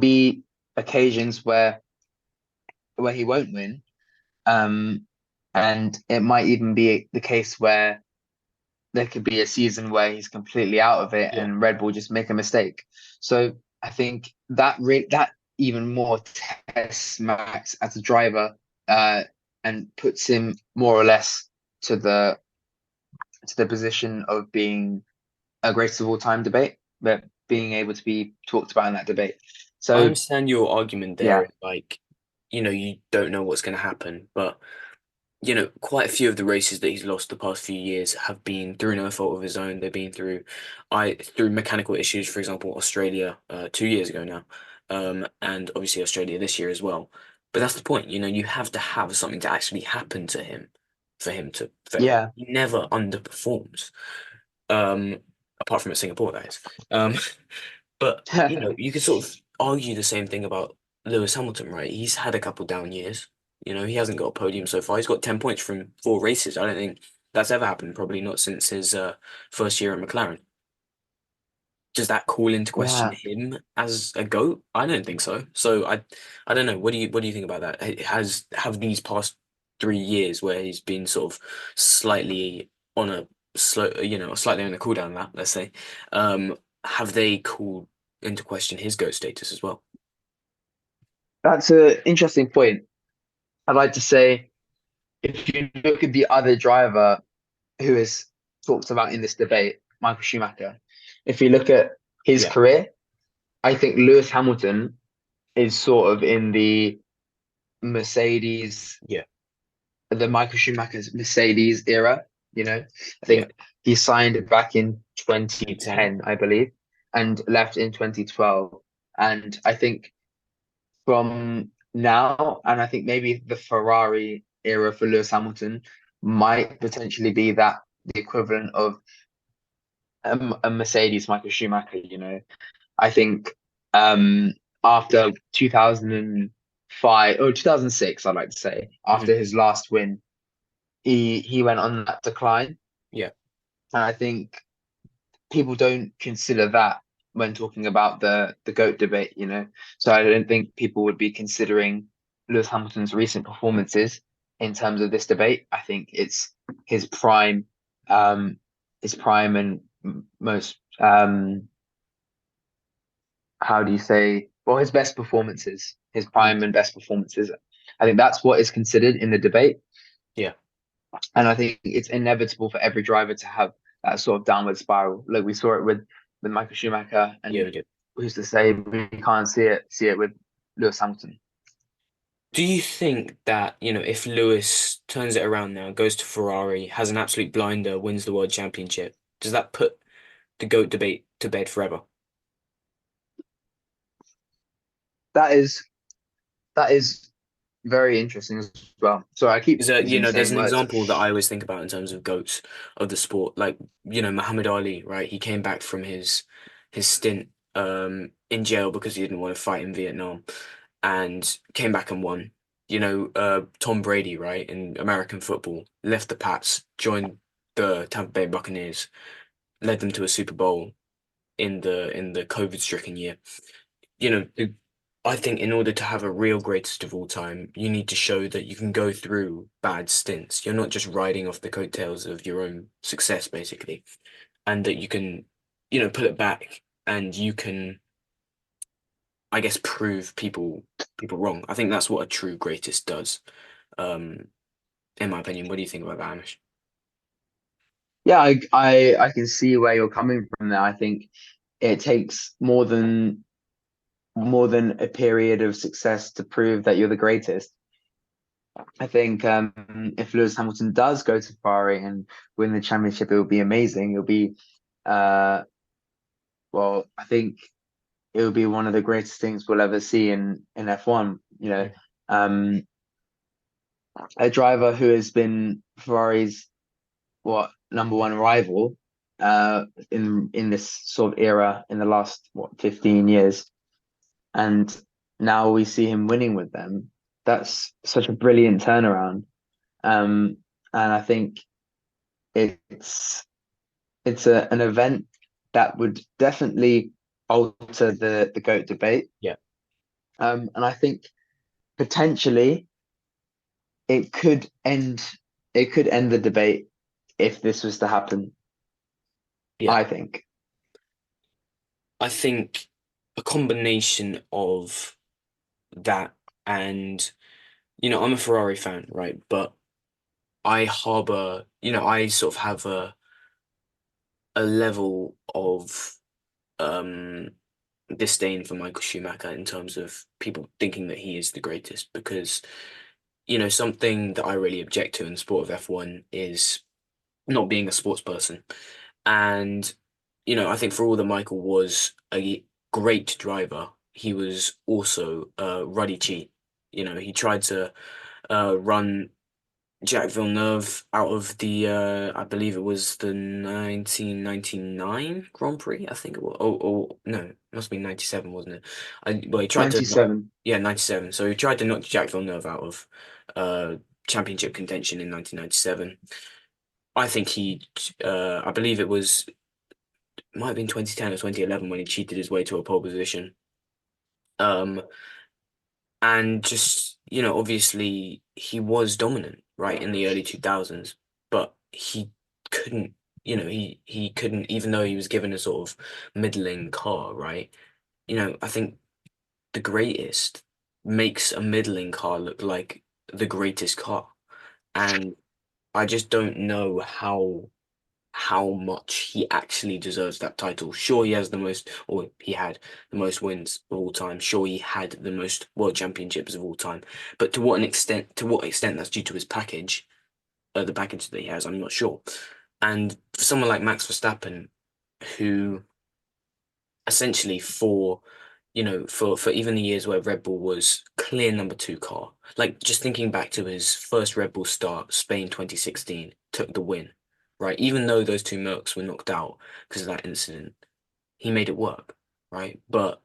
be occasions where he won't win. Um, and it might even be the case where there could be a season where he's completely out of it Yeah. and Red Bull just make a mistake. So I think that even more tests Max as a driver, uh, and puts him more or less to the position of being a greatest of all time debate, but being able to be talked about in that debate. I So understand your argument there, yeah, like, you don't know what's going to happen, but quite a few of the races that he's lost the past few years have been through no fault of his own. They've been through mechanical issues, for example, Australia 2 years ago now, and obviously Australia this year as well. But that's the point, you have to have something to actually happen to him for him to fail. yeah, He never underperforms, um, apart from at Singapore, that is. Um, but you could sort of argue the same thing about Lewis Hamilton, right? He's had a couple down years. He hasn't got a podium so far. He's got 10 points from 4 races. I don't think that's ever happened, probably not since his first year at McLaren. Does that call into question yeah. him as a GOAT? I don't think so. So I don't know. What do you think about that? Have these past 3 years where he's been sort of slightly on a slightly on a cool down lap, let's say, have they called into question his GOAT status as well? That's an interesting point. I'd like to say if you look at the other driver who is talked about in this debate, Michael Schumacher, if you look at his Yeah, career, I think Lewis Hamilton is sort of in the Mercedes, yeah, the Michael Schumacher's Mercedes era. I yeah. think he signed back in 2010. 2010, I believe, and left in 2012. And I think from now, and I think maybe the Ferrari era for Lewis Hamilton might potentially be that the equivalent of a Mercedes Michael Schumacher. I think um, after 2005 or 2006, I'd like to say, Hmm. after his last win, he went on that decline, Yeah. and I think people don't consider that when talking about the GOAT debate. So I don't think people would be considering Lewis Hamilton's recent performances in terms of this debate. I think it's his prime, um, and most how do you say, well, his best performances, his Mhm. prime and best performances. I think that's what is considered in the debate. Yeah. And I think it's inevitable for every driver to have that sort of downward spiral. Like we saw it with Michael Schumacher, Yeah, and we do. who's to say we can't see it with Lewis Hamilton. Do you think that, if Lewis turns it around now, goes to Ferrari, has an absolute blinder, wins the world championship, does that put the GOAT debate to bed forever? That is very interesting as well. So I keep using the There's same an words. example that I always think about in terms of GOATs of the sport. Like, Muhammad Ali, right? He came back from his stint in jail because he didn't want to fight in Vietnam and came back and won. Tom Brady, right, in American football, left the Pats, joined the Tampa Bay Buccaneers, led them to a Super Bowl in the COVID-stricken year. You know, the, I think in order to have a real greatest of all time, you need to show that you can go through bad stints. You're not just riding off the coattails of your own success, basically, and that you can, put it back and you can, I guess, prove people wrong. I think that's what a true greatest does. Um, in my opinion. What do you think about that, Amish? Yeah, I can see where you're coming from there. I think it takes more than a period of success to prove that you're the greatest. I think if Lewis Hamilton does go to Ferrari and win the championship, it will be amazing. It'll be uh, well, I think it will be one of the greatest things we'll ever see in F1. Um, a driver who has been Ferrari's number one rival in this sort of era in the last 15 years, and now we see him winning with them. That's such a brilliant turnaround. Um, and I think it's an event that would definitely alter the GOAT debate. Yeah. And I think potentially it could end it could end the debate if this was to happen, Yeah, I think. I think a combination of that and, I'm a Ferrari fan, right? But I harbor, I sort of have a level of um disdain for Michael Schumacher in terms of people thinking that he is the greatest because, something that I really object to in the sport of F1 is not being a sports person. And, I think for all that Michael was a great driver, he was also a ruddy cheat. He tried to run Jacques Villeneuve out of the I believe it was the 1999 Grand Prix, I think it was. Oh no, it must be 97, wasn't it? Well, he tried to knock, 97. yeah, 97. So he tried to knock Jacques Villeneuve out of uh championship contention in 1997. I think I believe might have been 2010 or 2011 when he cheated his way to a pole position. Um, and just, obviously he was dominant, right, in the early 2000s, but he couldn't, he couldn't, even though he was given a sort of middling car, right? I think the greatest makes a middling car look like the greatest car. And I just don't know how much he actually deserves that title. Sure, he has the most, or he had the most wins of all time. Sure, he had the most world championships of all time. But to what extent that's due to his package, the package that he has, I'm not sure. And for someone like Max Verstappen, who essentially for even the years where Red Bull was clear number two car, like just thinking back to his first Red Bull start, Spain 2016, took the win, right? Even though those two Mercs were knocked out because of that incident, he made it work, right? But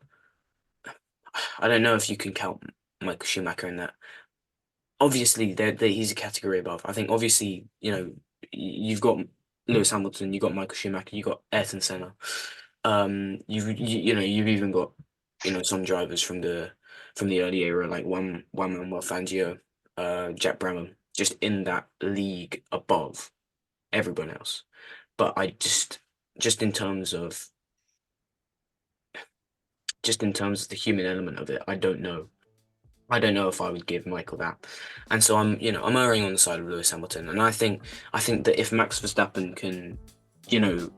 I don't know if you can count Michael Schumacher in that. Obviously, he's a category above. I think obviously, you've got Lewis Hamilton, you've got Michael Schumacher, you've got Ayrton Senna. You've even got, some drivers from the early era like Juan Manuel Fangio, Jack Brabham, just in that league above everyone else. But just in terms of just in terms of the human element of it, I don't know. I don't know if I would give Michael that. And so I'm erring on the side of Lewis Hamilton. And I think that if Max Verstappen can, you know,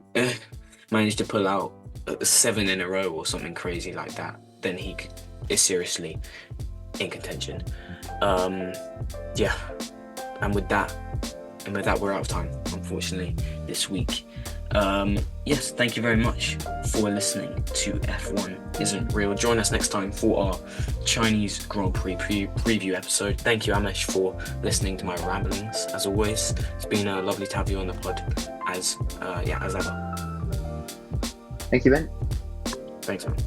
manage to pull out seven in a row or something crazy like that, then is seriously in contention. Yeah. And with that, we're out of time, unfortunately, this week. Yes, thank you very much for listening to F1 Isn't Real. Join us next time for our Chinese Grand Prix preview episode. Thank you, Amesh, for listening to my ramblings. As always, it's been lovely to have you on the pod, as ever. Thank you, Ben. Thanks, man.